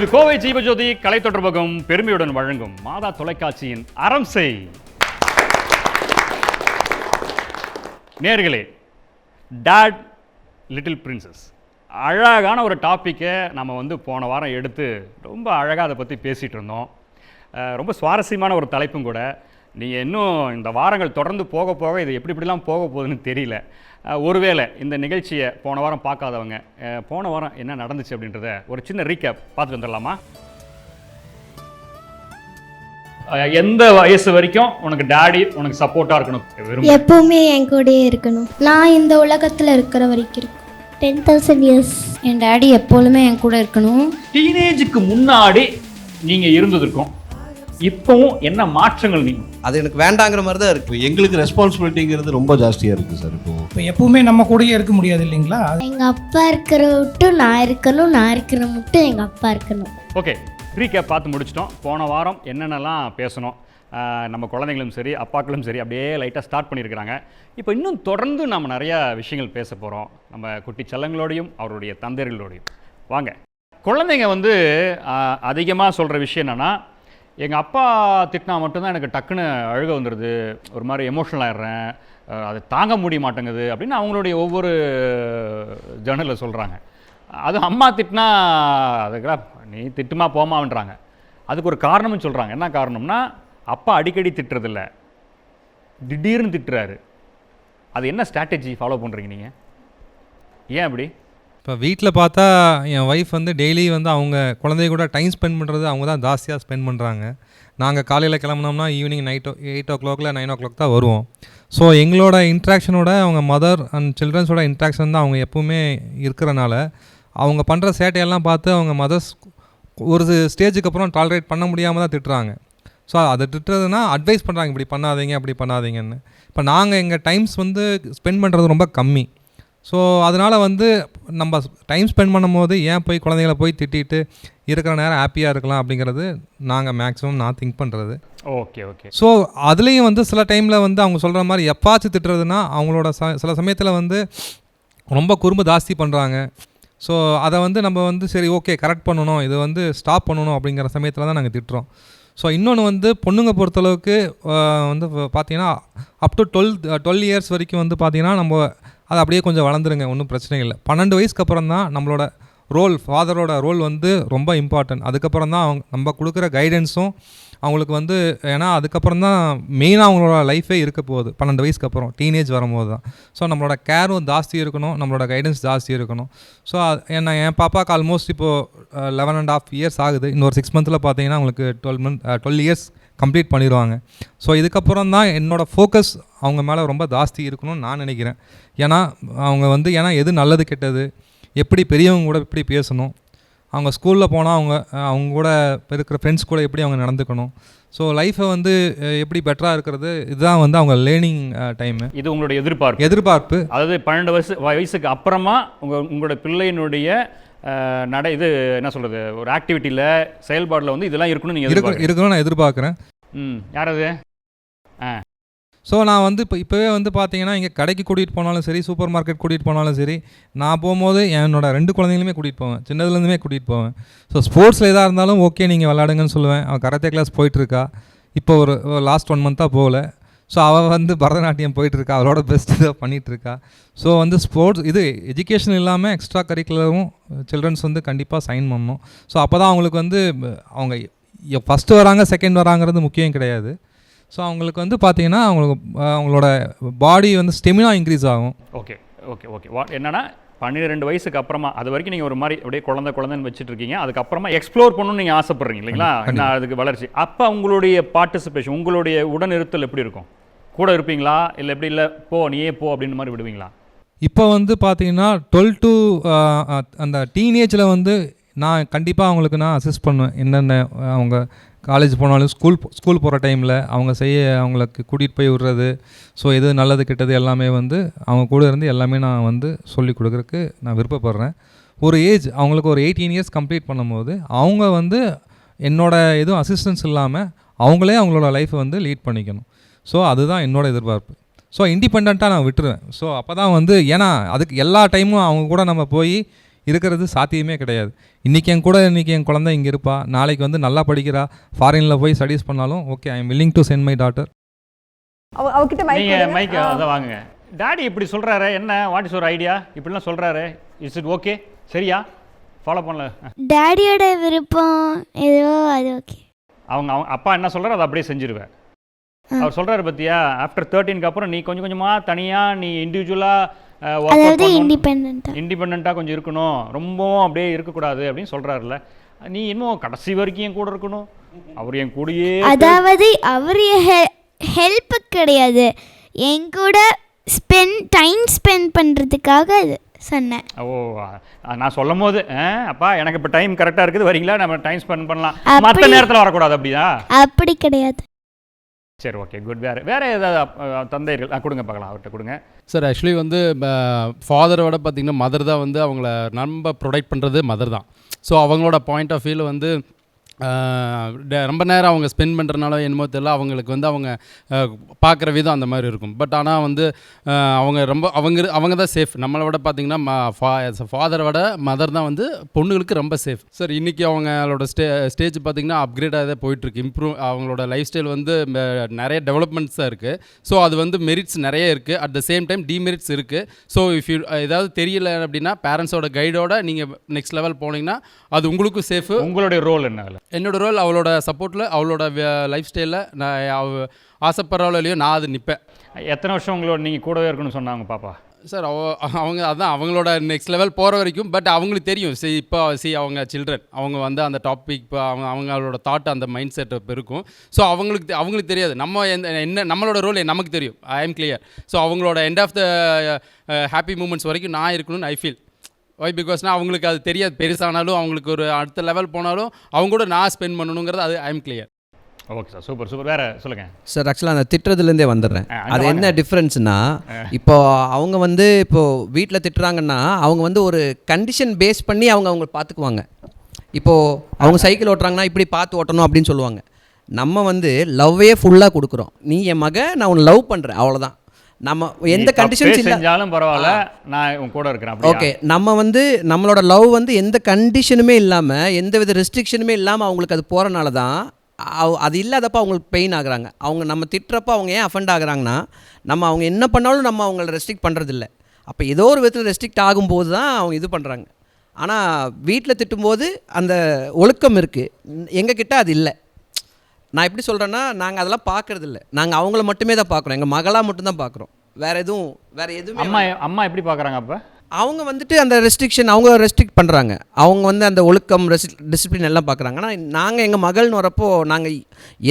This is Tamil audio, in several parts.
இது கோவை ஜீவஜோதி கலை தொடர்பகம் பெருமையுடன் வழங்கும் மாதா தொலைக்காட்சியின் அறம் செய். நேயர்களே, டாட் லிட்டில் பிரின்சஸ் அழகான ஒரு டாப்பிக்கை நம்ம போன வாரம் எடுத்து ரொம்ப அழகாக அதை பற்றி பேசிகிட்டு இருந்தோம். ரொம்ப சுவாரஸ்யமான ஒரு தலைப்பும் கூட. நீங்கள் இன்னும் இந்த வாரங்கள் தொடர்ந்து போக போக இது எப்படிலாம் போக போகுதுன்னு தெரியல. ஒருவேளை இந்த நிகழ்ச்சியை போன வாரம் பார்க்காதவங்க போன வாரம் என்ன நடந்துச்சு அப்படின்றத ஒரு சின்ன ரீகேப் பார்த்துட்டு வந்துடலாமா? எந்த வயசு வரைக்கும் உனக்கு டாடி உனக்கு சப்போர்ட்டாக இருக்கணும்? எப்பவுமே என் கூடயே இருக்கணும். நான் இந்த உலகத்தில் இருக்கிற வரைக்கும் 10,000 இயர்ஸ் என் டாடி எப்பொழுதுமே என் கூட இருக்கணும். டீனேஜுக்கு முன்னாடி நீங்கள் இருந்ததுக்கும் இப்போவும் என்ன மாற்றங்கள்? நீங்கள் அது எனக்கு வேண்டாங்கிற மாதிரி தான் இருக்குது. எங்களுக்கு ரெஸ்பான்சிபிலிட்டிங்கிறது ரொம்ப ஜாஸ்தியாக இருக்குது சார். இப்போ எப்பவுமே நம்ம கூடயே இருக்க முடியாது இல்லைங்களா? எங்கள் அப்பா இருக்கிற விட்டு நான் இருக்கணும், நான் இருக்கிற மட்டும் எங்கள் அப்பா இருக்கணும். ஓகே, ரீகேப் பார்த்து முடிச்சிட்டோம். போன வாரம் என்னென்னலாம் பேசணும், நம்ம குழந்தைங்களும் சரி அப்பாக்களும் சரி அப்படியே லைட்டாக ஸ்டார்ட் பண்ணியிருக்கிறாங்க. இப்போ இன்னும் தொடர்ந்து நம்ம நிறையா விஷயங்கள் பேச போகிறோம், நம்ம குட்டி செல்லங்களோடையும் அவருடைய தந்தையர்களோடையும். வாங்க. குழந்தைங்க அதிகமாக சொல்கிற விஷயம் என்னென்னா, எங்கள் அப்பா திட்டினா மட்டும்தான் எனக்கு டக்குன்னு அழுக வந்துடுது, ஒரு மாதிரி எமோஷனல் ஆகிடுறேன், அதை தாங்க முடிய மாட்டேங்குது அப்படின்னு அவங்களுடைய ஒவ்வொரு ஜேர்னலில் சொல்கிறாங்க. அது அம்மா திட்டினா அதுக்கெல்லாம் நீ திட்டுமா போமான்றாங்க. அதுக்கு ஒரு காரணமும் சொல்கிறாங்க. என்ன காரணம்னா, அப்பா அடிக்கடி திட்டுறதில்ல, திடீர்னு திட்டுறாரு. அது என்ன ஸ்ட்ராட்டஜி ஃபாலோ பண்ணுறீங்க நீங்கள்? ஏன் அப்படி? இப்போ வீட்டில் பார்த்தா என் ஒய்ஃப் டெய்லி அவங்க குழந்தைய கூட டைம் ஸ்பெண்ட் பண்ணுறது அவங்க தான் ஜாஸ்தியாக ஸ்பெண்ட் பண்ணுறாங்க. நாங்கள் காலையில் கிளம்புனோம்னா ஈவினிங் 8 o'clock 9 o'clock தான் வருவோம். ஸோ எங்களோட இன்ட்ராக்ஷனோட அவங்க மதர் அண்ட் சில்ட்ரன்ஸோட இன்ட்ராக்ஷன் தான் அவங்க எப்பவுமே இருக்கிறனால அவங்க பண்ணுற சேட்டையெல்லாம் பார்த்து அவங்க மதர்ஸ் ஒரு ஸ்டேஜுக்கு அப்புறம் டாலரேட் பண்ண முடியாமல் தான் திட்டுறாங்க. ஸோ அதை திட்டுறதுனா அட்வைஸ் பண்ணுறாங்க, இப்படி பண்ணாதீங்க அப்படி பண்ணாதீங்கன்னு. இப்போ நாங்கள் எங்கள் டைம்ஸ் ஸ்பெண்ட் பண்ணுறது ரொம்ப கம்மி. ஸோ அதனால் நம்ம டைம் ஸ்பெண்ட் பண்ணும் போது ஏன் போய் குழந்தைங்கள போய் திட்டிட்டு இருக்கிற நேரம் ஹாப்பியாக இருக்கலாம் அப்படிங்கிறது நான் மேக்ஸிமம் திங்க் பண்ணுறது. Okay okay. ஸோ அதுலேயும் சில டைமில் அவங்க சொல்கிற மாதிரி எப்பாச்சும் திட்டுறதுனா அவங்களோட சில சமயத்தில் ரொம்ப குறும்பு ஜாஸ்தி பண்ணுறாங்க. ஸோ அதை நம்ம சரி ஓகே கரெக்ட் பண்ணணும், இது ஸ்டாப் பண்ணணும் அப்படிங்கிற சமயத்தில் தான் நாங்கள் திட்டுறோம். ஸோ இன்னொன்று பொண்ணுங்க பொறுத்தளவுக்கு பார்த்திங்கன்னா அப் டு 12 இயர்ஸ் வரைக்கும் பார்த்திங்கன்னா நம்ம அது அப்படியே கொஞ்சம் வளர்ந்துருங்க, ஒன்றும் பிரச்சனை இல்லை. 12 வயசுக்கு அப்புறம் தான் நம்மளோட ரோல், ஃபாதரோட ரோல் ரொம்ப இம்பார்ட்டன்ட். அதுக்கப்புறம் தான் நம்ம கொடுக்குற கைடன்ஸும் அவங்களுக்கு ஏன்னா அதுக்கப்புறம் தான் மெயினாக அவங்களோட லைஃபே இருக்க போகுது. 12 வயசுக்கு அப்புறம் டீனேஜ் வரும்போது தான். ஸோ நம்மளோட கேரும் ஜாஸ்தி இருக்கணும், நம்மளோட கைடன்ஸ் ஜாஸ்தி இருக்கணும். ஸோ என் பாப்பாவுக்கு ஆல்மோஸ்ட் இப்போது 11.5 இயர்ஸ் ஆகுது. இன்னொரு 6 months பார்த்தீங்கன்னா அவங்களுக்கு 12 இயர்ஸ் கம்ப்ளீட் பண்ணிடுவாங்க. ஸோ இதுக்கப்புறம் தான் என்னோடய ஃபோக்கஸ் அவங்க மேலே ரொம்ப ஜாஸ்தி இருக்கணும்னு நான் நினைக்கிறேன். ஏன்னா அவங்க ஏன்னா எது நல்லது கெட்டது, எப்படி பெரியவங்க கூட எப்படி பேசணும், அவங்க ஸ்கூலில் போனால் அவங்க கூட இருக்கிற ஃப்ரெண்ட்ஸ் கூட எப்படி அவங்க நடந்துக்கணும், ஸோ லைஃப்பை எப்படி பெட்டராக இருக்கிறது, இதுதான் அவங்க லேர்னிங் டைமு. இது உங்களுடைய எதிர்பார்ப்பு. அதாவது 12 வயசுக்கு அப்புறமா உங்களோட பிள்ளையினுடைய இது என்ன சொல்கிறது, ஒரு ஆக்டிவிட்டியில் செயல்பாடில் இதெல்லாம் இருக்கணும் நீங்கள் இருக்கணும் நான் எதிர்பார்க்குறேன். யாராவது ஸோ நான் இப்போவே பார்த்தீங்கன்னா இங்கே கடைக்கு கூட்டிகிட்டு போனாலும் சரி, சூப்பர் மார்க்கெட் கூட்டிகிட்டு போனாலும் சரி, நான் போகும்போது என்னோட 2 குழந்தைங்களுமே கூட்டிகிட்டு போவேன், சின்னதுலேருந்துமே கூட்டிகிட்டு போவேன். ஸோ ஸ்போர்ட்ஸில் எதாக இருந்தாலும் ஓகே நீங்கள் விளாடுங்கன்னு சொல்லுவேன். அவன் கராத்தே கிளாஸ் போயிட்டுருக்கா, இப்போ ஒரு லாஸ்ட் 1 month போகல. ஸோ அவள் பரதநாட்டியம் போயிட்டுருக்கா, அவளோட பெஸ்ட் இதை பண்ணிகிட்ருக்கா. ஸோ ஸ்போர்ட்ஸ் இது எஜுகேஷன் இல்லாமல் எக்ஸ்ட்ரா கரிக்குலரும் சில்ட்ரன்ஸ் கண்டிப்பாக சைன் பண்ணணும். ஸோ அப்போ தான் அவங்களுக்கு அவங்க ஃபஸ்ட்டு வராங்க செகண்ட் வராங்கிறது முக்கியம் கிடையாது. ஸோ அவங்களுக்கு பார்த்தீங்கன்னா அவங்களோட பாடி ஸ்டெமினா இன்க்ரீஸ் ஆகும். Okay okay okay. என்னென்னா 12 வயசுக்கு அப்புறமா அது வரைக்கும் நீங்கள் ஒரு மாதிரி அப்படியே குழந்தைன்னு வச்சுட்டு இருக்கீங்க. அதுக்கப்புறமா எக்ஸ்ப்ளோர் பண்ணணும்னு நீங்கள் ஆசைப்பட்றீங்க இல்லைங்களா? என்ன அதுக்கு வளர்ச்சி. அப்போ உங்களுடைய பார்ட்டிசிபேஷன், உங்களுடைய உடனிருத்தல் எப்படி இருக்கும்? கூட இருப்பீங்களா, இல்லை எப்படி இல்லை நீயே போ அப்படின்ற மாதிரி விடுவீங்களா? இப்போ பார்த்தீங்கன்னா 12 to அந்த டீனேஜில் நான் கண்டிப்பாக அவங்களுக்கு நான் அசிஸ்ட் பண்ணுவேன். என்னென்ன அவங்க காலேஜ் போனாலும் ஸ்கூல் போகிற டைமில் அவங்களுக்கு கூட்டிகிட்டு போய் விடுறது, ஸோ எது நல்லது கெட்டது எல்லாமே அவங்க கூட இருந்து எல்லாமே நான் சொல்லி கொடுக்குறதுக்கு நான் விருப்பப்படுறேன். ஒரு ஏஜ் அவங்களுக்கு ஒரு 18 இயர்ஸ் கம்ப்ளீட் பண்ணும்போது அவங்க என்னோட எதுவும் அசிஸ்டன்ஸ் இல்லாமல் அவங்களே அவங்களோட லைஃப்பை லீட் பண்ணிக்கணும். ஸோ அதுதான் என்னோட எதிர்பார்ப்பு. ஸோ இண்டிபெண்ட்டாக நான் விட்டுருவேன். ஸோ அப்போ தான் ஏன்னா அதுக்கு எல்லா டைமும் அவங்க கூட நம்ம போய் இருக்கிறது சாத்தியமே கிடையாது. இன்றைக்கி என் குழந்தை இங்கே இருப்பா, நாளைக்கு வந்து நல்லா படிக்கிறா, ஃபாரினில் போய் ஸ்டடீஸ் பண்ணாலும் okay, I am willing to send my daughter. அவகிட்ட நீங்கள் மைக் அதை வாங்குங்க. டாடி இப்படி சொல்கிறாரு, என்ன வாட் இஸ் ஒரு ஐடியா, இப்படிலாம் சொல்கிறாரு, இஸ் இட் ஓகே, சரியா ஃபாலோ பண்ணல? டேடியோட விருப்பம் எதுவோ அது ஓகே. அவங்க அப்பா என்ன சொல்கிறாரோ அதை அப்படியே செஞ்சிருவேன். அவர் சொல்கிறாரு பற்றியா, ஆஃப்டர் 13க்கு அப்புறம் நீ கொஞ்சம் கொஞ்சமாக தனியாக நீ அதாவது இண்டிபெண்ட்டாக கொஞ்சம் இருக்கணும், ரொம்பவும் அப்படியே இருக்கக்கூடாது அப்படின்னு சொல்கிறாருல்ல. நீ இன்னும் கடைசி வரைக்கும் என் கூட இருக்கணும், அவர் என் கூடயே. அதாவது அவர் ஹெல்ப்பு கிடையாது, என் கூட டைம் ஸ்பெண்ட் பண்ணுறதுக்காக அது சொன்னேன். ஓ, நான் சொல்லும் போது அப்பா எனக்கு இப்போ டைம் கரெக்டாக இருக்குது, வரீங்களா, நம்ம டைம் ஸ்பெண்ட் பண்ணலாம், மற்ற நேரத்தில் வரக்கூடாது அப்படியா? அப்படி கிடையாது. சரி, ஓகே, குட். வேறு ஏதாவது தந்தையர்கள் கொடுங்க பார்க்கலாம், அவர்கிட்ட கொடுங்க. சார் ஆக்சுவலி வந்து ஃபாதரோட பார்த்திங்கன்னா மதர் தான் வந்து அவங்கள நம்ம ப்ரொடெக்ட் பண்ணுறது மதர் தான். ஸோ அவங்களோட பாயிண்ட் ஆஃப் வியூவில் வந்து ரொம்ப நேரம் அவங்க ஸ்பெண்ட் பண்ணுறனால என்னமோ தெரியல, அவங்களுக்கு வந்து அவங்க பார்க்குற விதம் அந்த மாதிரி இருக்கும். பட் ஆனால் வந்து அவங்க தான் சேஃப். நம்மளை விட பார்த்திங்கன்னா ஃபாதரை விட மதர் தான் வந்து பொண்ணுங்களுக்கு ரொம்ப சேஃப். சார் இன்றைக்கி அவங்களோட ஸ்டேஜ் பார்த்திங்கன்னா அப்கிரேடாக தான் போயிட்டுருக்கு. அவங்களோட லைஃப் ஸ்டைல் வந்து நிறைய டெவலப்மெண்ட்ஸ் தான் இருக்குது. ஸோ அது வந்து மெரிட்ஸ் நிறைய இருக்குது, at the same time demerits இருக்குது. ஸோ இஃப் யூ ஏதாவது தெரியல அப்படின்னா பேரண்ட்ஸோட கைடோட நீங்கள் நெக்ஸ்ட் லெவல் போனீங்கன்னா அது உங்களுக்கும் சேஃபு. உங்களுடைய ரோல் என்ன? என்னோடய ரோல் அவளோட சப்போர்ட்டில், அவளோட லைஃப் ஸ்டைலில் நான் ஆசைப்படுறாளோ இல்லையோ நான் அது நிற்பேன். எத்தனை வருஷம் உங்களோட நீங்கள் கூடவே இருக்கணும்னு சொன்னாங்க பாப்பா? சார் அவங்க அதான் அவங்களோட நெக்ஸ்ட் லெவல் போகிற வரைக்கும். பட் அவங்களுக்கு தெரியும் இப்போ அவங்க சில்ட்ரன், அவங்க வந்து அந்த டாபிக் இப்போ அவங்களோட தாட் அந்த மைண்ட் செட் இப்போ இருக்கும். ஸோ அவங்களுக்கு தெரியாது நம்ம என்ன நம்மளோட ரோல் நமக்கு தெரியும். I am clear. ஸோ அவங்களோட end of the happy moments வரைக்கும் நான் இருக்கணும்னு ஐ ஃபீல். ஒய் பிகாஸ்னால் அவங்களுக்கு அது தெரியாது, பெருசானாலும் அவங்களுக்கு ஒரு அடுத்த லெவல் போனாலும் அவங்க கூட நான் ஸ்பெண்ட் பண்ணணுங்கிறது அது ஐ am clear. Okay sir, super. வேறு சொல்லுங்கள் சார். ஆக்சுவலாக அந்த திட்டுறதுலேருந்தே வந்துடுறேன். அது என்ன டிஃப்ரென்ஸ்னா, இப்போ அவங்க வந்து இப்போது வீட்டில் திட்டுறாங்கன்னா அவங்க வந்து ஒரு கண்டிஷன் பேஸ் பண்ணி அவங்க பார்த்துக்குவாங்க. இப்போது அவங்க சைக்கிள் ஓட்டுறாங்கன்னா இப்படி பார்த்து ஓட்டணும் அப்படின்னு சொல்லுவாங்க. நம்ம வந்து லவ்வே ஃபுல்லாக கொடுக்குறோம். நீ என் மக, நான் உன்னை லவ் பண்ணுறேன், அவ்வளோதான். நம்ம எந்த கண்டிஷன்ஸ் செஞ்சாலும் பரவாயில்ல, நான் உன் கூட இருக்கிறேன். ஓகே, நம்ம வந்து நம்மளோட லவ் வந்து எந்த கண்டிஷனுமே இல்லாமல், எந்த வித ரெஸ்ட்ரிக்ஷனுமே இல்லாமல் அவங்களுக்கு அது போகிறனால தான் அது இல்லாதப்போ அவங்களுக்கு பெயின் ஆகுறாங்க. அவங்க நம்ம திட்டுறப்போ அவங்க ஏன் அஃபெண்ட் ஆகுறாங்கன்னா, நம்ம அவங்க என்ன பண்ணாலும் நம்ம அவங்கள ரெஸ்ட்ரிக்ட் பண்ணுறதில்ல. அப்போ ஏதோ ஒரு விதத்தில் ரெஸ்ட்ரிக்ட் ஆகும்போது தான் அவங்க இது பண்ணுறாங்க. ஆனால் வீட்டில் திட்டும்போது அந்த ஒழுக்கம் இருக்குது, எங்ககிட்ட அது இல்லை. நான் எப்படி சொல்கிறேன்னா, நாங்கள் அதெல்லாம் பார்க்குறதில்ல. நாங்கள் அவங்கள மட்டுமே தான் பார்க்குறோம், எங்கள் மகளாக மட்டும்தான் பார்க்குறோம். வேறு எதுவும் அம்மா எப்படி பார்க்குறாங்க? அப்போ அவங்க வந்துட்டு அந்த ரெஸ்ட்ரிக்ஷன் அவங்க ரெஸ்ட்ரிக்ட் பண்ணுறாங்க. அவங்க வந்து அந்த ஒழுக்கம் டிசிப்ளின் எல்லாம் பார்க்குறாங்க. ஆனால் நாங்கள் எங்கள் மகள்னு வரப்போ நாங்கள்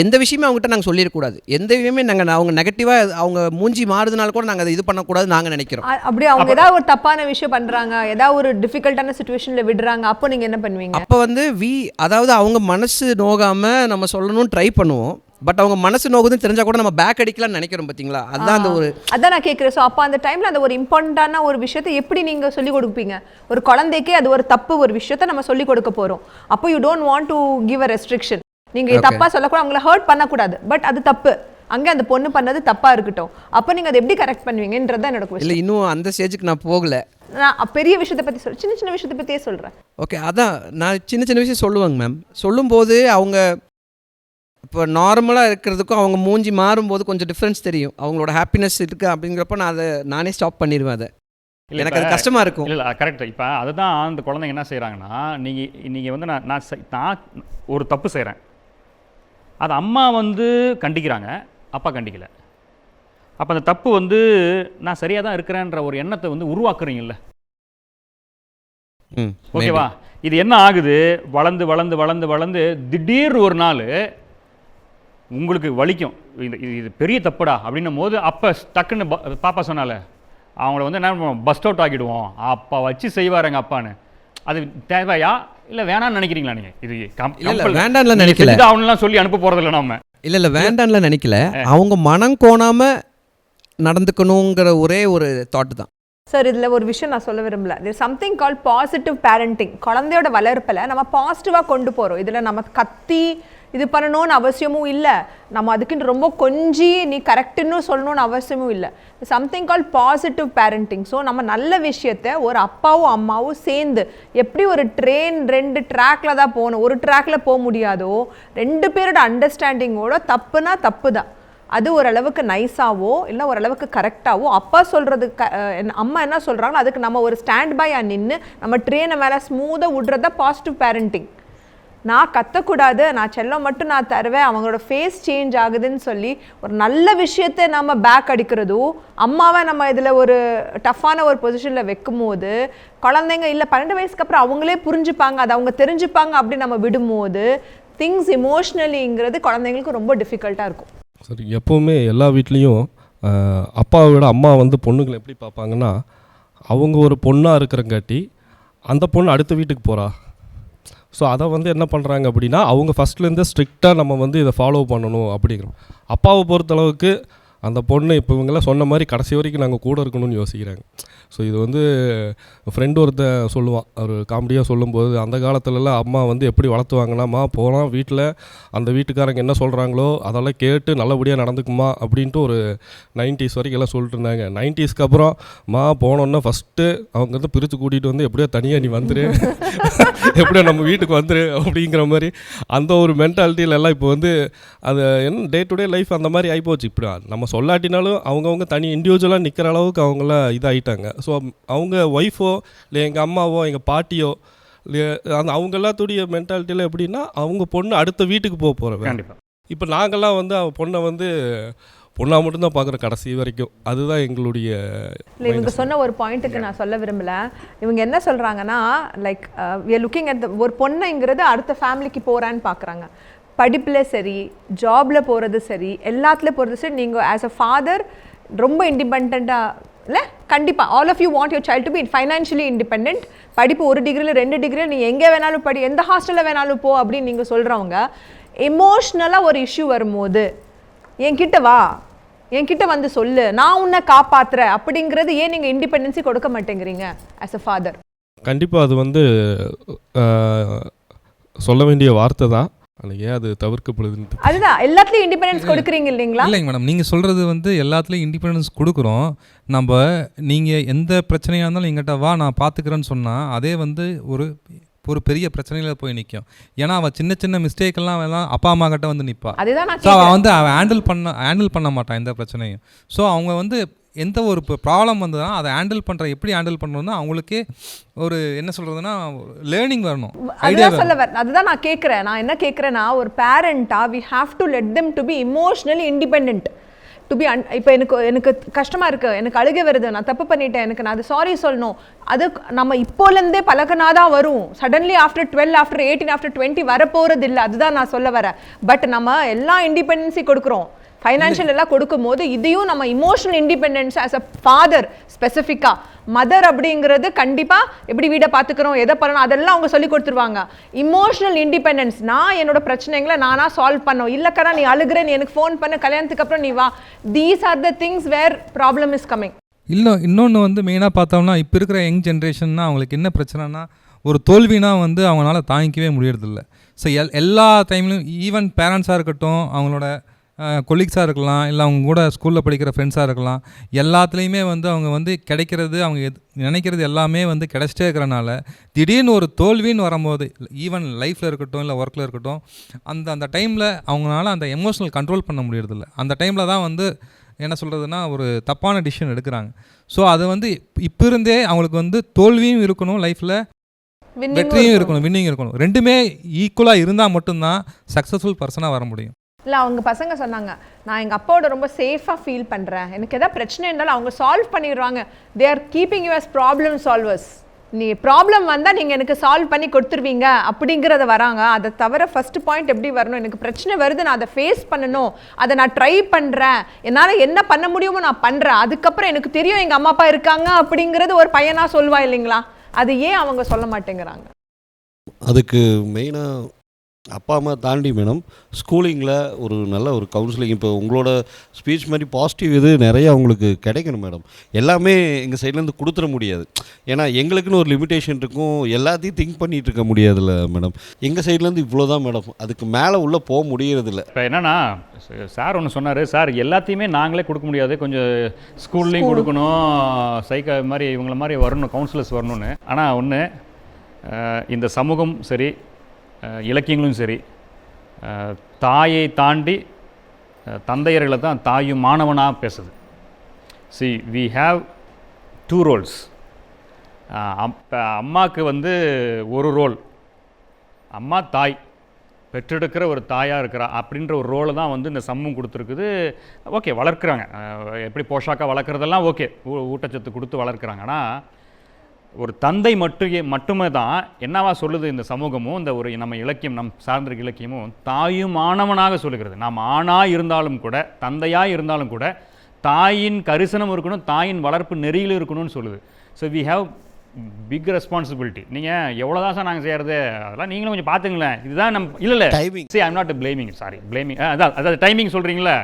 எந்த விஷயமே அவங்ககிட்ட நாங்கள் சொல்லிடக்கூடாது. எந்த விஷயமே அவங்க நெகட்டிவாக அவங்க மூஞ்சி மாறுதுனால கூட நாங்கள் அதை இது பண்ணக்கூடாது நாங்கள் நினைக்கிறோம். அப்படி அவங்க ஏதாவது ஒரு தப்பான விஷயம் பண்ணுறாங்க, ஏதாவது ஒரு டிஃபிகல்ட்டான சுச்சுவேஷனில் விடுறாங்க, அப்போ நீங்கள் என்ன பண்ணுவீங்க? அப்போ வந்து அதாவது அவங்க மனசு நோகாமல் நம்ம சொல்லணும்னு ட்ரை பண்ணுவோம். பட் அவங்க மனசு நோகுதுன்னு தெரிஞ்சா கூட நம்ம பேக் அடிக்கலாம்னு நினைக்கிறோம். பார்த்தீங்களா, அதான் நான் கேட்குறேன். ஸோ அப்போ அந்த டைமில் அந்த ஒரு இம்பார்ட்டண்டான ஒரு விஷயத்தை எப்படி நீங்கள் சொல்லிக் கொடுப்பீங்க? ஒரு குழந்தைக்கே அது ஒரு தப்பு, ஒரு விஷயத்தை நம்ம சொல்லிக் கொடுக்க போகிறோம். அப்போ you don't want to give a restriction. நீங்கள் தப்பாக சொல்லக்கூடாது, அவங்கள ஹர்ட் பண்ணக்கூடாது, பட் அது தப்பு, அங்கே அந்த பொண்ணு பண்ணது தப்பாக இருக்கட்டும். அப்போ நீங்கள் அதை எப்படி கரெக்ட் பண்ணுவீங்கன்றது தான் என்னோட கொஸ்டின். இல்லை, இன்னும் அந்த ஸ்டேஜுக்கு நான் போகலை. நான் பெரிய விஷயத்தை பற்றி சின்ன விஷயத்தை பற்றியே சொல்கிறேன். ஓகே, அதான் நான் சின்ன விஷயம் சொல்லுவாங்க மேம். சொல்லும்போது அவங்க இப்போ நார்மலாக இருக்கிறதுக்கும் அவங்க மூஞ்சி மாறும்போது கொஞ்சம் டிஃப்ரென்ஸ் தெரியும். அவங்களோட ஹாப்பினஸ் இருக்குது அப்படிங்கிறப்ப நான் அதை நானே ஸ்டாப் பண்ணிடுவேன். அதை எனக்கு அது கஷ்டமாக இருக்கும். இல்லை கரெக்ட். இப்போ அதுதான் அந்த குழந்தைங்க என்ன செய்கிறாங்கன்னா, நீங்கள் வந்து நான் ஒரு தப்பு செய்கிறேன், அது அம்மா வந்து கண்டிக்கிறாங்க, அப்பா கண்டிக்கலை. அப்போ அந்த தப்பு வந்து நான் சரியாக தான் இருக்கிறேன்ற ஒரு எண்ணத்தை வந்து உருவாக்குறீங்கல்ல. ஓகேவா? இது என்ன ஆகுது, வளர்ந்து வளர்ந்து வளர்ந்து வளர்ந்து திடீர்னு ஒரு நாள் உங்களுக்கு வலிக்கும், இது பெரிய தப்புடா அப்படின்னும் போது அப்போ டக்குன்னு பாப்பா சொன்னால அவங்கள வந்து என்ன பஸ்ட் அவுட் ஆகிடுவோம், அப்பா வச்சு செய்வார் எங்கள் அப்பான்னு. அது தேவையா இல்லை வேணான்னு நினைக்கிறீங்களா நீங்கள்? இது வேண்டாம்ல நினைக்கல, அவனெலாம் சொல்லி அனுப்ப போகிறதில்ல நம்ம. இல்லை வேண்டாம்ல நினைக்கல, அவங்க மனம் கோணாமல் நடந்துக்கணுங்கிற ஒரே ஒரு தாட்டு தான். சார் இதில் ஒரு விஷயம் நான் சொல்ல விரும்பல. இது சம்திங் கால் பாசிட்டிவ் பேரண்டிங். குழந்தையோட வளர்ப்பில் நம்ம பாசிட்டிவாக கொண்டு போகிறோம். இதில் நம்ம கத்தி இது பண்ணணும்னு அவசியமும் இல்லை, நம்ம அதுக்குன்னு ரொம்ப கொஞ்சி நீ கரெக்டுன்னு சொல்லணும்னு அவசியமும் இல்லை. சம்திங் கால் பாசிட்டிவ் பேரண்டிங். ஸோ நம்ம நல்ல விஷயத்த ஒரு அப்பாவும் அம்மாவும் சேர்ந்து, எப்படி ஒரு ட்ரெயின் 2 ட்ராக்ல தான் போகணும், ஒரு ட்ராக்ல போக முடியாதோ 2 பேரோட அண்டர்ஸ்டாண்டிங்கோட தப்புனா தப்பு தான், அது ஓரளவுக்கு நைஸாவோ இல்லை ஓரளவுக்கு கரெக்டாகவோ அப்பா சொல்கிறது அம்மா என்ன சொல்கிறாங்களோ அதுக்கு நம்ம ஒரு ஸ்டாண்ட் பையாக நின்று நம்ம ட்ரெயினை மேலே ஸ்மூத்தாக விட்றதா பாசிட்டிவ் பேரண்டிங். நான் கத்தக்கூடாது, நான் செல்லம் மட்டும் நான் தருவேன், அவங்களோட ஃபேஸ் சேஞ்ச் ஆகுதுன்னு சொல்லி ஒரு நல்ல விஷயத்தை நம்ம பேக் அடிக்கிறதும், அம்மாவை நம்ம இதில் ஒரு டஃப்பான ஒரு பொசிஷனில் வைக்கும் போது குழந்தைங்க இல்லை 12 வயசுக்கு அப்புறம் அவங்களே புரிஞ்சுப்பாங்க, அதை அவங்க தெரிஞ்சுப்பாங்க அப்படி நம்ம விடும்போது திங்ஸ் இமோஷ்னலிங்கிறது குழந்தைங்களுக்கு ரொம்ப டிஃபிகல்ட்டாக இருக்கும். சரி, எப்போவுமே எல்லா வீட்லேயும் அப்பாவை விட அம்மா வந்து பொண்ணுங்களை எப்படி பார்ப்பாங்கன்னா, அவங்க ஒரு பொண்ணாக இருக்கிறங்காட்டி அந்த பொண்ணு அடுத்த வீட்டுக்கு போகிறா. ஸோ அதை வந்து என்ன பண்ணுறாங்க அப்படின்னா, அவங்க ஃபஸ்ட்லேருந்தே ஸ்ட்ரிக்டாக நம்ம வந்து இதை ஃபாலோ பண்ணணும் அப்படிங்கிறோம். அப்பாவை பொறுத்தளவுக்கு அந்த பொண்ணு இப்போ இவங்கெல்லாம் சொன்ன மாதிரி கடைசி வரைக்கும் நாங்கள் கூட இருக்கணும்னு யோசிக்கிறாங்க. ஸோ இது வந்து ஃப்ரெண்டு ஒருத்தன் சொல்லுவான், ஒரு காமெடியாக சொல்லும்போது, அந்த காலத்துலலாம் அம்மா வந்து எப்படி வளர்த்துவாங்கன்னாம்மா, போனால் வீட்டில் அந்த வீட்டுக்காரங்க என்ன சொல்கிறாங்களோ அதெல்லாம் கேட்டு நல்லபடியாக நடந்துக்குமா அப்படின்ட்டு ஒரு 90s வரைக்கும் எல்லாம் சொல்லிட்டு இருந்தாங்க. 90ஸ்க்கு அப்புறம் போனோன்னா ஃபஸ்ட்டு அவங்க வந்து பிரித்து கூட்டிகிட்டு வந்து எப்படியோ தனியாக நீ வந்துரு, எப்படியோ நம்ம வீட்டுக்கு வந்துரு அப்படிங்கிற மாதிரி அந்த ஒரு மென்டாலிட்டியில எல்லாம் இப்போ வந்து அது என்ன டே டு டே லைஃப் அந்த மாதிரி ஆகிப்போச்சு. இப்படி நம்ம சொல்லாட்டினாலும் அவங்கவுங்க தனி இண்டிவிஜுவலாக நிற்கிற அளவுக்கு அவங்களாம் இதாகிட்டாங்க. ஸோ அவங்க ஒய்ஃபோ இல்லை எங்கள் அம்மாவோ எங்கள் பாட்டியோ அந்த அவங்க எல்லாத்துடைய மென்டாலிட்டியில் எப்படின்னா, அவங்க பொண்ணு அடுத்த வீட்டுக்கு போக போகிறவங்க. கண்டிப்பாக. இப்போ நாங்கள்லாம் வந்து அவன் பொண்ணை வந்து பொண்ணாக மட்டும்தான் பார்க்குறோம் கடைசி வரைக்கும். அதுதான் எங்களுடைய. இல்லை, இவங்க சொன்ன ஒரு பாயிண்ட்டுக்கு நான் சொல்ல விரும்பல. இவங்க என்ன சொல்கிறாங்கன்னா, like we are looking at ஒரு பொண்ணுங்கிறது அடுத்த ஃபேமிலிக்கு போகிறான்னு பார்க்குறாங்க. படிப்பில் சரி, ஜாபில் போகிறது சரி, எல்லாத்துலேயும் போகிறது சரி, நீங்கள் ஆஸ் அ ஃபாதர் ரொம்ப இண்டிபெண்ட்டாக இல்லை, கண்டிப்பாக all of you want your child to be financially independent. படிப்பு 1 டிகிரியில் 2 டிகிரியில் நீ எங்கே வேணாலும் படி, எந்த ஹாஸ்டலில் வேணாலும் போ அப்படின்னு நீங்கள் சொல்கிறவங்க, எமோஷ்னலாக ஒரு இஷ்யூ வரும்போது என்கிட்ட வா, என்கிட்ட வந்து சொல்லு, நான் உன்னை காப்பாற்றுறேன் அப்படிங்கிறது ஏன் நீங்கள் இண்டிபெண்டன்ஸி கொடுக்க மாட்டேங்கிறீங்க ஆஸ் அ ஃபாதர்? கண்டிப்பாக அது வந்து சொல்ல வேண்டிய வார்த்தை தான். ஏன் அது தவிர்க்கப்படுதுன்னு அதுதான் எல்லாத்துலேயும் இண்டிபெண்டன்ஸ் கொடுக்குறீங்க இல்லைங்களா? இல்லைங்க மேடம், நீங்கள் சொல்கிறது வந்து எல்லாத்துலேயும் இண்டிபெண்டன்ஸ் கொடுக்குறோம். நம்ம நீங்கள் எந்த பிரச்சனையாக இருந்தாலும் எங்கிட்ட வா நான் பார்த்துக்கிறேன்னு சொன்னால் அதே வந்து ஒரு பெரிய பிரச்சனையில் போய் நிற்கும். ஏன்னா அவள் சின்ன சின்ன மிஸ்டேக்கெல்லாம் எல்லாம் அப்பா அம்மா கிட்ட வந்து நிற்பா. அதுதான் நான் ஸோ அவள் வந்து அவள் ஹேண்டில் பண்ண மாட்டான் எந்த பிரச்சனையும். ஸோ அவங்க வந்து எந்த ஒரு ப்ராப்ளம் வந்ததுன்னா அதை எப்படி ஹேண்டில் பண்ணணும்னா அவங்களுக்கே ஒரு என்ன சொல்கிறதுனா லேர்னிங் வரணும். அதுதான் நான் கேட்குறேன். நான் என்ன கேட்குறேன்னா, ஒரு பேரண்ட்டாக we have to let them to be emotionally independent to be. இப்போ எனக்கு கஷ்டமாக இருக்குது, எனக்கு அழுகை வருது, நான் தப்பு பண்ணிட்டேன், எனக்கு நான் அது சாரி சொல்லணும், அது நம்ம இப்போலேருந்தே பழகினாதான் வரும். சடன்லி ஆஃப்டர் 12 ஆஃப்டர் 18 ஆஃப்டர் 20 வரப்போகிறது இல்லை. அதுதான் நான் சொல்ல வரேன். பட் நம்ம எல்லா இண்டிபெண்டன்ஸி கொடுக்குறோம், ஃபைனான்ஷியல் எல்லாம் கொடுக்கும் போது இதையும் நம்ம emotional independence as a father ஸ்பெசிஃபிக்காக. மதர் அப்படிங்கிறது கண்டிப்பாக எப்படி வீடை பார்த்துக்கிறோம், எதை பண்ணணும் அதெல்லாம் அவங்க சொல்லி கொடுத்துருவாங்க. இமோஷனல் இண்டிபெண்டன்ஸ், நான் என்னோட பிரச்சனைகளை நானாக சால்வ் பண்ணோம். இல்லைக்கா நீ அழுகிற, நீ எனக்கு ஃபோன் பண்ண, கல்யாணத்துக்கு அப்புறம் நீ வா. These are the things where problem is coming. இன்னொன்று வந்து மெயினாக பார்த்தோம்னா, இப்போ இருக்கிற யங் ஜென்ரேஷன்னா அவங்களுக்கு என்ன பிரச்சனைனா, ஒரு தோல்வினா வந்து அவங்களால தாங்கிக்கவே முடியறதில்ல. ஸோ எல்லா டைம்லையும் ஈவன் பேரண்ட்ஸாக இருக்கட்டும், அவங்களோட கொலீக்ஸாக இருக்கலாம், இல்லை அவங்க கூட ஸ்கூலில் படிக்கிற ஃப்ரெண்ட்ஸாக இருக்கலாம், எல்லாத்துலேயுமே வந்து அவங்க வந்து கிடைக்கிறது, அவங்க நினைக்கிறது எல்லாமே வந்து கிடைச்சிட்டே இருக்கிறனால திடீர்னு ஒரு தோல்வின்னு வரும்போது, ஈவன் லைஃப்பில் இருக்கட்டும் இல்லை ஒர்க்கில் இருக்கட்டும், அந்த டைமில் அவங்களால அந்த எமோஷனல் கண்ட்ரோல் பண்ண முடியறதில்ல. அந்த டைமில் தான் வந்து என்ன சொல்கிறதுனா ஒரு தப்பான டிசிஷன் எடுக்கிறாங்க. ஸோ அது வந்து இப்போ இருந்தே அவங்களுக்கு வந்து தோல்வியும் இருக்கணும் லைஃப்பில், வெற்றியும் இருக்கணும், வின்னிங் இருக்கணும். ரெண்டுமே ஈக்குவலாக இருந்தால் மட்டும்தான் சக்ஸஸ்ஃபுல் பர்சனாக வர முடியும். இல்லை, அவங்க பசங்க சொன்னாங்க, நான் எங்கள் அப்பாவோட ரொம்ப சேஃபாக ஃபீல் பண்ணுறேன், எனக்கு எதாவது பிரச்சனை இருந்தாலும் அவங்க சால்வ் பண்ணிடுவாங்க. They are keeping you as problem solvers. நீ ப்ராப்ளம் வந்தால் நீங்கள் எனக்கு சால்வ் பண்ணி கொடுத்துருவீங்க அப்படிங்கிறத வராங்க. அதை தவிர ஃபர்ஸ்ட் பாயிண்ட் எப்படி வரணும், எனக்கு பிரச்சனை வருது, நான் அதை ஃபேஸ் பண்ணணும், அதை நான் ட்ரை பண்ணுறேன், என்னால் என்ன பண்ண முடியுமோ நான் பண்ணுறேன், அதுக்கப்புறம் எனக்கு தெரியும் எங்கள் அம்மா அப்பா இருக்காங்க அப்படிங்கிறது ஒரு பையனாக சொல்வா இல்லைங்களா? அது ஏன் அவங்க சொல்ல மாட்டேங்கிறாங்க? அதுக்கு மெயினாக அப்பா அம்மா தாண்டி மேடம் ஸ்கூலிங்கில் ஒரு நல்ல ஒரு கவுன்சிலிங், இப்போ உங்களோட ஸ்பீச் மாதிரி பாசிட்டிவ் இது நிறையா உங்களுக்கு கிடைக்கணும் மேடம். எல்லாமே எங்கள் சைட்லேருந்து கொடுத்துட முடியாது, ஏன்னா எங்களுக்குன்னு ஒரு லிமிட்டேஷன் இருக்கும், எல்லாத்தையும் திங்க் பண்ணிகிட்டு இருக்க முடியாதுல்ல மேடம். எங்கள் சைட்லேருந்து இவ்வளோ தான் மேடம், அதுக்கு மேலே உள்ளே போக முடியறதில்ல. இப்போ என்னன்னா சார் ஒன்று சொன்னார், சார் எல்லாத்தையுமே நாங்களே கொடுக்க முடியாது, கொஞ்சம் ஸ்கூல்லையும் கொடுக்கணும், மாதிரி இவங்கள மாதிரி வரணும், கவுன்சிலர்ஸ் வரணும்னு. ஆனால் ஒன்று, இந்த சமூகம் சரி, இலக்கியங்களும் சரி, தாயை தாண்டி தந்தையர்களை தான் தாயும் மாணவனாக பேசுது. we have two roles. அம்மாவுக்கு வந்து ஒரு ரோல், அம்மா தாய் பெற்றெடுக்கிற ஒரு தாயாக இருக்கிறா அப்படின்ற ஒரு ரோலை தான் வந்து இந்த சமூகம் கொடுத்துருக்குது. ஓகே, வளர்க்குறாங்க, எப்படி போஷாக்காக வளர்க்குறதெல்லாம் ஓகே, ஊட்டச்சத்து கொடுத்து வளர்க்குறாங்க. ஆனால் ஒரு தந்தை மட்டுமே தான் என்னவா சொல்லுது இந்த சமூகமும், இந்த ஒரு நம்ம இலக்கியம், நம் சார்ந்திருக்க இலக்கியமும் தாயும் மாணவனாக சொல்லுகிறது. நாம் ஆணாக இருந்தாலும் கூட, தந்தையாக இருந்தாலும் கூட, தாயின் கரிசனம் இருக்கணும், தாயின் வளர்ப்பு நெறியில் இருக்கணும்னு சொல்லுது. So we have big responsibility. நீங்கள் எவ்வளோதான் சார் நாங்கள் செய்கிறது, அதெல்லாம் நீங்களும் கொஞ்சம் பார்த்துங்களேன். இதுதான் இல்லை timing. I am not blaming, அதாவது டைமிங் சொல்கிறீங்களா.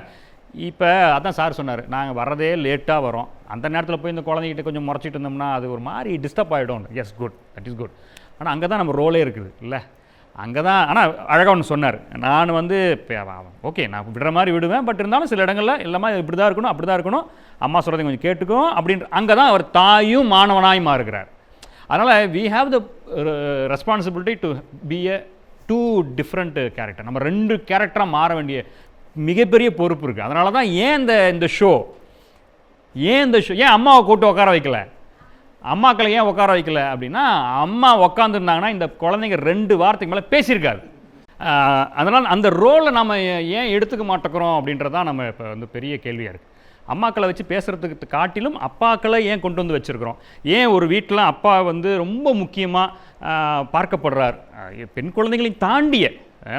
இப்போ அதான் சார் சொன்னார், நாங்கள் வர்றதே லேட்டாக வரோம், அந்த நேரத்தில் போய் இந்த குழந்தைகிட்ட கொஞ்சம் முறைச்சிட்டு இருந்தோம்னா அது ஒரு மாதிரி டிஸ்டர்ப் ஆகிடும். Yes, good, that is good. ஆனால் அங்கே தான் நம்ம ரோலே இருக்குது இல்லை, அங்கே தான். ஆனால் அழகாக ஒன்று சொன்னார், நான் வந்து ஓகே நான் விடுற மாதிரி விடுவேன், பட் இருந்தாலும் சில இடங்களில் எல்லாமே இப்படி தான் இருக்கணும், அப்படி தான் இருக்கணும், அம்மா சொல்கிறத கொஞ்சம் கேட்டுக்கும் அப்படின்ற, அங்கே தான் அவர் தாயும் மாணவனாய் மாறுகிறார். அதனால் we have the responsibility to be a two different character. நம்ம ரெண்டு கேரக்டராக மாற வேண்டிய மிகப்பெரிய பொறுப்பு இருக்குது. அதனால தான் ஏன் இந்த ஷோ ஏன் அம்மாவை கூட்டு உட்கார வைக்கல, அம்மாக்களை ஏன் உட்கார வைக்கல அப்படின்னா, அம்மா உட்காந்துருந்தாங்கன்னா இந்த குழந்தைங்க 2 வாரத்துக்கு மேலே பேசியிருக்காது. அதனால் அந்த ரோலை நம்ம ஏன் எடுத்துக்க மாட்டேங்கிறோம் அப்படின்றதான் நம்ம இப்போ வந்து பெரிய கேள்வியாக இருக்குது. அம்மாக்களை வச்சு பேசுகிறதுக்கு காட்டிலும் அப்பாக்களை ஏன் கொண்டு வந்து வச்சுருக்கிறோம், ஏன் ஒரு வீட்டில் அப்பா வந்து ரொம்ப முக்கியமாக பார்க்கப்படுறார். பெண் குழந்தைகளையும் தாண்டிய,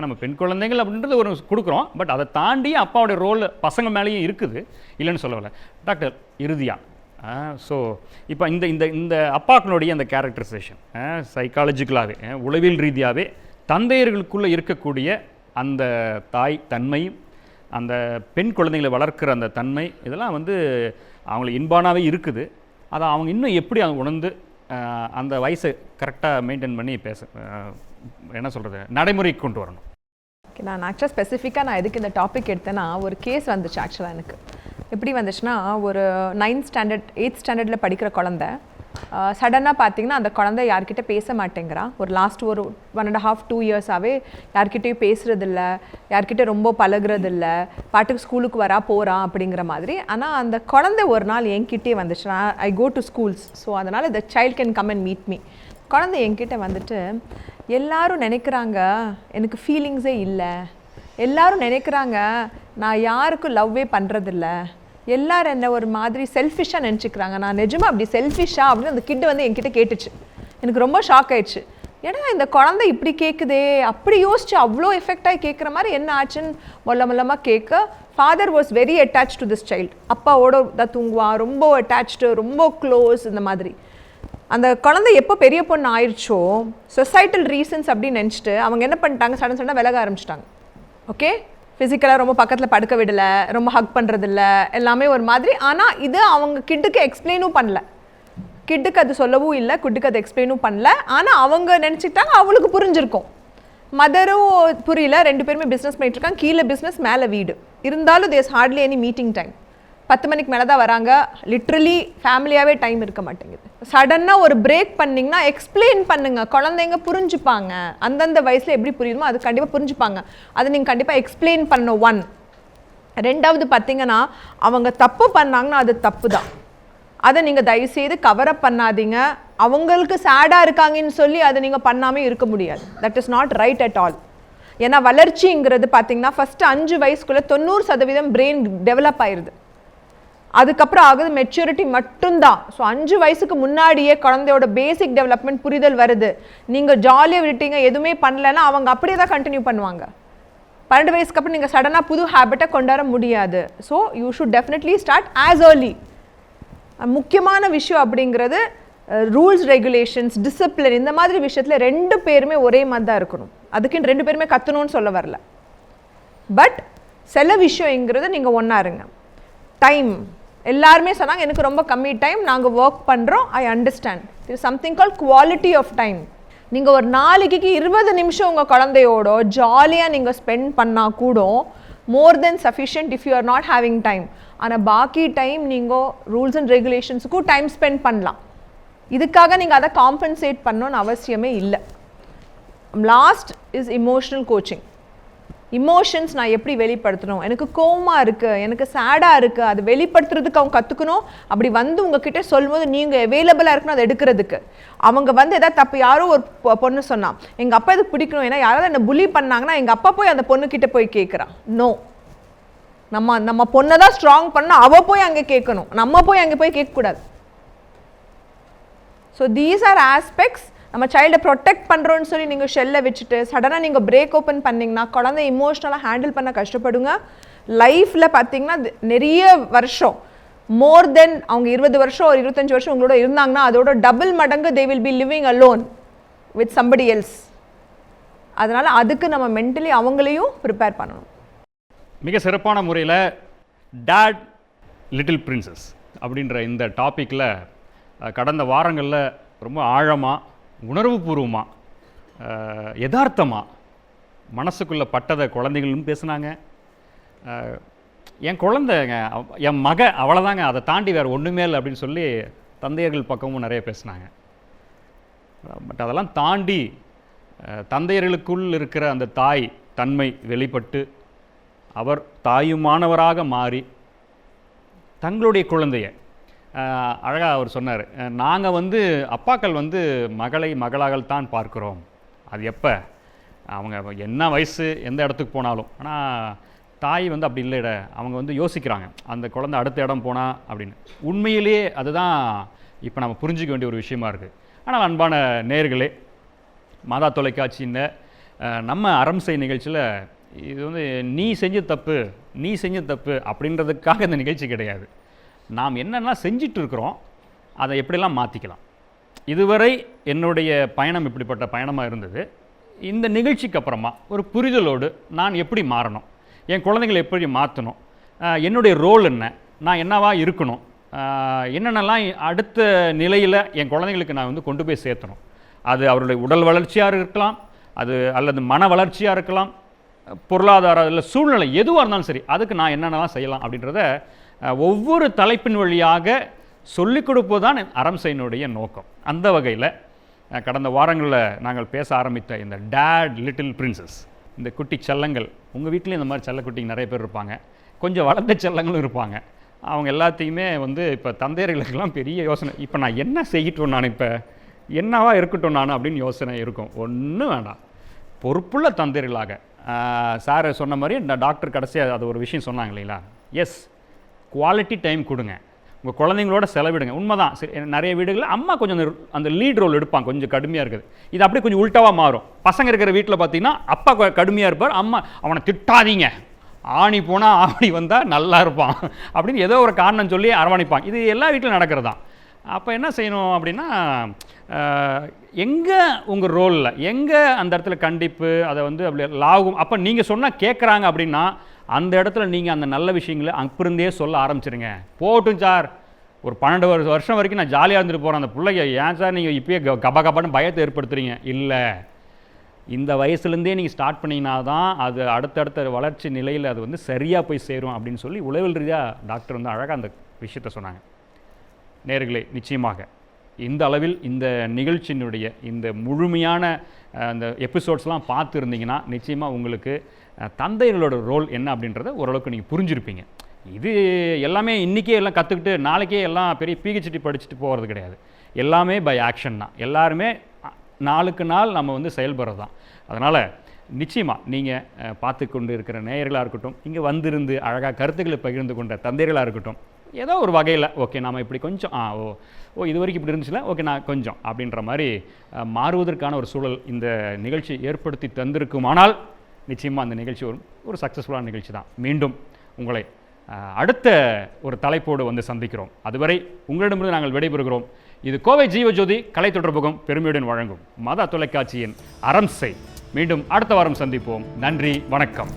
நம்ம பெண் குழந்தைகள் அப்படின்றது ஒரு கொடுக்குறோம், பட் அதை தாண்டிய அப்பாவோடைய ரோல் பசங்க மேலேயும் இருக்குது, இல்லைன்னு சொல்லவில்லை. டாக்டர் இறுதியாக ஸோ இப்போ இந்த அப்பாக்களுடைய அந்த கேரக்டரைசேஷன் சைக்காலஜிக்கலாகவே, உளவியல் ரீதியாகவே தந்தையர்களுக்குள்ளே இருக்கக்கூடிய அந்த தாய் தன்மையும், அந்த பெண் குழந்தைகளை வளர்க்குற அந்த தன்மை, இதெல்லாம் வந்து அவங்களுக்கு இன்பானாகவே இருக்குது. அதை அவங்க இன்னும் எப்படி அவங்க உணர்ந்து அந்த வயசை கரெக்டாக மெயின்டைன் பண்ணி என்ன சொல்கிறது, நடைமுறைக்கு கொண்டு வரணும். நான் ஆக்சுவலாக ஸ்பெசிஃபிக்காக நான் எதுக்கு இந்த டாபிக் எடுத்தேன்னா, ஒரு கேஸ் வந்துச்சு ஆக்சுவலாக எனக்கு. எப்படி வந்துச்சுன்னா, ஒரு 9th ஸ்டாண்டர்ட் 8th ஸ்டாண்டர்டில் படிக்கிற குழந்தை சடனாக பார்த்தீங்கன்னா அந்த குழந்தை யார்கிட்ட பேச மாட்டேங்கிறா. ஒரு லாஸ்ட் ஒரு 1.5-2 இயர்ஸாகவே யார்கிட்டையும் பேசுகிறதில்ல, யார்கிட்ட ரொம்ப பழகிறதில்ல, பாட்டுக்கு ஸ்கூலுக்கு வரா போகிறான் அப்படிங்கிற மாதிரி. ஆனால் அந்த குழந்தை ஒரு நாள் என்கிட்டே வந்துச்சு. ஐ கோ டு ஸ்கூல்ஸ், ஸோ அதனால் the child can come and meet me. குழந்தை என்கிட்ட வந்துட்டு, எல்லாரும் நினைக்கிறாங்க எனக்கு ஃபீலிங்ஸே இல்லை, எல்லாரும் நினைக்கிறாங்க நான் யாருக்கும் லவ்வே பண்ணுறதில்ல, எல்லாரும் என்ன ஒரு மாதிரி செல்ஃபிஷாக நினச்சிக்கிறாங்க, நான் நிஜமாக அப்படி செல்ஃபிஷா அப்படின்னு அந்த கிட்டு வந்து என்கிட்ட கேட்டுச்சு. எனக்கு ரொம்ப ஷாக் ஆயிடுச்சு. ஏன்னா இந்த குழந்தை இப்படி கேட்குதே, அப்படி யோசிச்சு அவ்வளோ எஃபெக்டாகி கேட்குற மாதிரி என்ன ஆச்சுன்னு மொல்லமாக கேட்க, father was very attach to this child. அப்பாவோட தான் தூங்குவான், ரொம்ப அட்டாச்சு, ரொம்ப க்ளோஸ். இந்த மாதிரி அந்த குழந்தை எப்போ பெரிய பொண்ணு ஆயிடுச்சோ, சொசைட்டல் ரீசன்ஸ் அப்படின்னு நினச்சிட்டு அவங்க என்ன பண்ணிட்டாங்க, சடனாக விலக ஆரம்பிச்சிட்டாங்க. ஓகே, ஃபிசிக்கலாக ரொம்ப பக்கத்தில் படுக்க விடலை, ரொம்ப ஹக் பண்ணுறதில்ல, எல்லாமே ஒரு மாதிரி. ஆனால் இது அவங்க கிட்டுக்கு எக்ஸ்பிளைனும் பண்ணல, கிட்டுக்கு அது சொல்லவும் இல்லை, கிட்டுக்கு அது எக்ஸ்பிளைனும் பண்ணல. ஆனால் அவங்க நினச்சிட்டாங்க அவளுக்கு புரிஞ்சிருக்கும். மதரும் புரியல, 2 பேருமே பிஸ்னஸ் பண்ணிட்டு இருக்காங்க, கீழே பிஸ்னஸ் மேலே வீடு. இருந்தாலும் there's Hartley any meeting time. 10 மணிக்கு மேலே தான் வராங்க. லிட்ரலி ஃபேமிலியாகவே டைம் இருக்க மாட்டேங்குது. சடனாக ஒரு பிரேக் பண்ணிங்கன்னா எக்ஸ்பிளைன் பண்ணுங்கள், குழந்தைங்க புரிஞ்சுப்பாங்க. அந்தந்த வயசில் எப்படி புரியுமோ அது கண்டிப்பாக புரிஞ்சுப்பாங்க. அதை நீங்கள் கண்டிப்பாக எக்ஸ்பிளைன் பண்ணணும். 1. 2வது பார்த்தீங்கன்னா, அவங்க தப்பு பண்ணாங்கன்னா அது தப்பு தான், அதை நீங்கள் தயவுசெய்து கவரப் பண்ணாதீங்க. அவங்களுக்கு சேடாக இருக்காங்கன்னு சொல்லி அதை நீங்கள் பண்ணாமல் இருக்க முடியாது. That is not right at all. ஏன்னா வளர்ச்சிங்கிறது பார்த்தீங்கன்னா ஃபஸ்ட்டு 5 வயசுக்குள்ளே 90% பிரெயின் டெவலப் ஆயிடுது. அதுக்கப்புறம் ஆகுது மெச்சூரிட்டி மட்டும்தான். ஸோ 5 வயசுக்கு முன்னாடியே குழந்தையோட பேசிக் டெவலப்மெண்ட் புரிதல் வருது. நீங்கள் ஜாலியாக விட்டீங்க, எதுவுமே பண்ணலைன்னா அவங்க அப்படியே தான் கண்டினியூ பண்ணுவாங்க. 12 வயசுக்கு அப்புறம் நீங்கள் சடனாக புது ஹேபிட்டை கொண்டாட முடியாது. So you should definitely start as early. முக்கியமான விஷயம் அப்படிங்கிறது ரூல்ஸ், ரெகுலேஷன்ஸ், டிசிப்ளின், இந்த மாதிரி விஷயத்தில் 2 பேருமே ஒரே மாதிரி தான் இருக்கணும். அதுக்குன்னு 2 பேருமே கற்றணும்னு சொல்ல வரல. பட் சில விஷயங்கிறது நீங்கள் ஒன்றா இருங்க. டைம் எல்லாருமே சொன்னாங்க எனக்கு ரொம்ப கம்மி டைம், நாங்கள் ஒர்க் பண்ணுறோம், I understand. It something call quality of time. நீங்கள் ஒரு நாளைக்கு 20 நிமிஷம் உங்கள் குழந்தையோட ஜாலியாக நீங்கள் ஸ்பெண்ட் பண்ணால் கூட more than sufficient if you are not having time. ஆனால் பாக்கி டைம் நீங்கள் ரூல்ஸ் அண்ட் ரெகுலேஷன்ஸுக்கும் டைம் ஸ்பெண்ட் பண்ணலாம். இதுக்காக நீங்கள் அதை காம்பன்சேட் பண்ணணும்னு அவசியமே இல்லை. Last is emotional coaching. Emotions நான் எப்படி வெளிப்படுத்தணும், எனக்கு கோவமாக இருக்குது, எனக்கு சேடாக இருக்குது, அது வெளிப்படுத்துறதுக்கு அவங்க கற்றுக்கணும். அப்படி வந்து உங்ககிட்ட சொல்லும்போது நீங்கள் அவைலபிளாக இருக்கணும் அதை எடுக்கிறதுக்கு. அவங்க வந்து எதாவது தப்பு, யாரோ ஒரு பொண்ணு சொன்னான் எங்கள் அப்பா இதுக்கு பிடிக்கணும், ஏன்னா யாராவது என்னை புலி பண்ணாங்கன்னா எங்கள் அப்பா போய் அந்த பொண்ணுக்கிட்ட போய் கேட்குறான். நோ, நம்ம பொண்ணை தான் ஸ்ட்ராங் பண்ணால் அவள் போய் அங்கே கேட்கணும், நம்ம போய் அங்கே போய் கேட்கக்கூடாது. So these are aspects. நம்ம சைல்டை ப்ரொடெக்ட் பண்ணுறோன்னு சொல்லி நீங்கள் ஷெல்லை வச்சுட்டு சடனாக நீங்கள் பிரேக் ஓப்பன் பண்ணிங்கன்னா குழந்தை இமோஷ்னலாக ஹேண்டில் பண்ண கஷ்டப்படுங்க. லைஃப்பில் பார்த்தீங்கன்னா நிறைய வருஷம், மோர் தென் அவங்க 20 வருஷம் ஒரு 25 வருஷம் உங்களோட இருந்தாங்கன்னா அதோட டபுள் மடங்கு they will be living alone with somebody else. அதனால் அதுக்கு நம்ம மென்டலி அவங்களையும் ப்ரிப்பேர் பண்ணணும். மிக சிறப்பான முறையில் டேட் லிட்டில் பிரின்சஸ் அப்படின்ற இந்த டாப்பிக்கில் கடந்த வாரங்களில் ரொம்ப ஆழமாக, உணர்வுபூர்வமாக, யதார்த்தமாக மனசுக்குள்ளே பட்டதை குழந்தைகளும் பேசுனாங்க. என் குழந்தைங்க, என் மக அவ்வளோதாங்க, அதை தாண்டி வேறு ஒன்றுமே இல்லை அப்படின்னு சொல்லி தந்தையர்கள் பக்கமும் நிறைய பேசுனாங்க. பட் அதெல்லாம் தாண்டி தந்தையர்களுக்குள் இருக்கிற அந்த தாய் தன்மை வெளிப்பட்டு அவர் தாயுமானவராக மாறி தங்களுடைய குழந்தைய அழகாக அவர் சொன்னார், நாங்கள் வந்து அப்பாக்கள் வந்து மகளை மகளாகத்தான் பார்க்குறோம். அது எப்போ அவங்க என்ன வயசு எந்த இடத்துக்கு போனாலும். ஆனால் தாய் வந்து அப்படி இல்லைட, அவங்க வந்து யோசிக்கிறாங்க அந்த குழந்தை அடுத்த இடம் போனால் அப்படின்னு. உண்மையிலேயே அதுதான் இப்போ நம்ம புரிஞ்சிக்க வேண்டிய ஒரு விஷயமா இருக்குது. ஆனால் அன்பான நேயர்களே, மாதா தொலைக்காட்சியின் நம்ம அறம் செய் நிகழ்ச்சியில் இது வந்து நீ செஞ்ச தப்பு அப்படின்றதுக்காக இந்த நிகழ்ச்சி கிடையாது. நாம் என்னென்னா செஞ்சிட்டு இருக்கிறோம், அதை எப்படிலாம் மாற்றிக்கலாம். இதுவரை என்னுடைய பயணம் இப்படிப்பட்ட பயணமாக இருந்தது. இந்த நிகழ்ச்சிக்கு அப்புறமா ஒரு புரிதலோடு நான் எப்படி மாறணும், என் குழந்தைகளை எப்படி மாற்றணும், என்னுடைய ரோல் என்ன, நான் என்னவா இருக்கணும், என்னென்னலாம் அடுத்த நிலையில் என் குழந்தைங்களுக்கு நான் வந்து கொண்டு போய் சேர்த்தணும். அது அவருடைய உடல் வளர்ச்சியாக இருக்கலாம், அது அல்லது மன வளர்ச்சியாக இருக்கலாம், பொருளாதார இல்லை சூழ்நிலை எதுவாக இருந்தாலும் சரி, அதுக்கு நான் என்னென்னலாம் செய்யலாம் அப்படின்றத ஒவ்வொரு தலைப்பின் வழியாக சொல்லிக் கொடுப்பது தான் அறம் செய்யினுடைய நோக்கம். அந்த வகையில் கடந்த வாரங்களில் நாங்கள் பேச ஆரம்பித்த இந்த டேட் லிட்டில் பிரின்சஸ், இந்த குட்டி செல்லங்கள், உங்கள் வீட்லேயும் இந்த மாதிரி செல்லக்குட்டிங்க நிறைய பேர் இருப்பாங்க, கொஞ்சம் வளர்ந்த செல்லங்களும் இருப்பாங்க. அவங்க எல்லாத்தையுமே வந்து இப்போ தந்தையர்களுக்கெல்லாம் பெரிய யோசனை, இப்போ நான் என்ன செய்யட்டும், நான் இப்போ என்னவா இருக்கட்டும் நான் அப்படின்னு யோசனை இருக்கும். ஒன்றும் வேண்டாம், பொறுப்புள்ள தந்தையர்களாக சார் சொன்ன மாதிரி டாக்டர் கடைசியாக அது ஒரு விஷயம் சொன்னாங்க இல்லைங்களா, எஸ், குவாலிட்டி டைம் கொடுங்க, உங்கள் குழந்தைங்களோட செலவிடுங்க. உண்மைதான், சரி, நிறைய வீடுகளில் அம்மா கொஞ்சம் அந்த லீட் ரோல் எடுப்பாங்க, கொஞ்சம் கடுமையாக இருக்குது. இது அப்படியே கொஞ்சம் உல்ட்டாவாக மாறும். பசங்க இருக்கிற வீட்டில் பார்த்தீங்கன்னா அப்பா கடுமையாக இருப்பார், அம்மா அவனை திட்டாதீங்க, ஆணி போனால் ஆணி வந்தால் நல்லா இருப்பான் அப்படின்னு ஏதோ ஒரு காரணம் சொல்லி அரவணைப்பாங்க. இது எல்லா வீட்டிலும் நடக்கிறது தான். அப்போ என்ன செய்யணும் அப்படின்னா, எங்கே உங்கள் ரோலில் எங்கே அந்த இடத்துல கண்டிப்பு அதை வந்து அப்படி லாகும். அப்போ நீங்கள் சொன்னால் கேட்குறாங்க அப்படின்னா அந்த இடத்துல நீங்கள் அந்த நல்ல விஷயங்களை அங்கிருந்தே சொல்ல ஆரம்பிச்சிருங்க. போட்டும் சார், ஒரு 12 வருஷம் வரைக்கும் நான் ஜாலியாக இருந்துட்டு போகிறேன், அந்த பிள்ளைங்க ஏன் சார் நீங்கள் இப்போயே கபான்னு பயத்தை ஏற்படுத்துறீங்க. இல்லை, இந்த வயசுலேருந்தே நீங்கள் ஸ்டார்ட் பண்ணிங்கன்னா தான் அது அடுத்தடுத்த வளர்ச்சி நிலையில் அது வந்து சரியாக போய் சேரும் அப்படின்னு சொல்லி உளவியல் ரீதியாக டாக்டர் வந்து அழகாக அந்த விஷயத்த சொன்னாங்க. நேயர்களே, நிச்சயமாக இந்த அளவில் இந்த நிகழ்ச்சியினுடைய இந்த முழுமையான அந்த எபிசோட்ஸ்லாம் பார்த்து இருந்தீங்கன்னா நிச்சயமாக உங்களுக்கு தந்தைகளோட ரோல் என்ன அப்படின்றத ஓரளவுக்கு நீங்கள் புரிஞ்சிருப்பீங்க. இது எல்லாமே இன்றைக்கே எல்லாம் கற்றுக்கிட்டு நாளைக்கே எல்லாம் பெரிய பிஹெச்டி படிச்சுட்டு போகிறது கிடையாது. எல்லாமே பை ஆக்ஷன் தான். எல்லாருமே நாளுக்கு நாள் நம்ம வந்து செயல்படுறது தான். அதனால் நிச்சயமாக நீங்கள் பார்த்து கொண்டு இருக்கிற நேயர்களாக இருக்கட்டும், இங்கே வந்திருந்து அழகாக கருத்துக்களை பகிர்ந்து கொண்ட தந்தைகளாக இருக்கட்டும், ஏதோ ஒரு வகையில் ஓகே நாம் இப்படி கொஞ்சம் இது வரைக்கும் இப்படி இருந்துச்சுல, ஓகே நான் கொஞ்சம் அப்படின்ற மாதிரி மாறுவதற்கான ஒரு சூழல் இந்த நிகழ்ச்சி ஏற்படுத்தி தந்திருக்குமானால் நிச்சயமாக அந்த நிகழ்ச்சி ஒரு சக்ஸஸ்ஃபுல்லான நிகழ்ச்சி தான். மீண்டும் உங்களை அடுத்த ஒரு தலைப்போடு வந்து சந்திக்கிறோம். அதுவரை உங்களிடமிருந்து நாங்கள் விடைபெறுகிறோம். இது கோவை ஜீவஜோதி கலை தொடர்பகம் பெருமையுடன் வழங்கும் மாதா தொலைக்காட்சியின் அறம் செய். மீண்டும் அடுத்த வாரம் சந்திப்போம். நன்றி, வணக்கம்.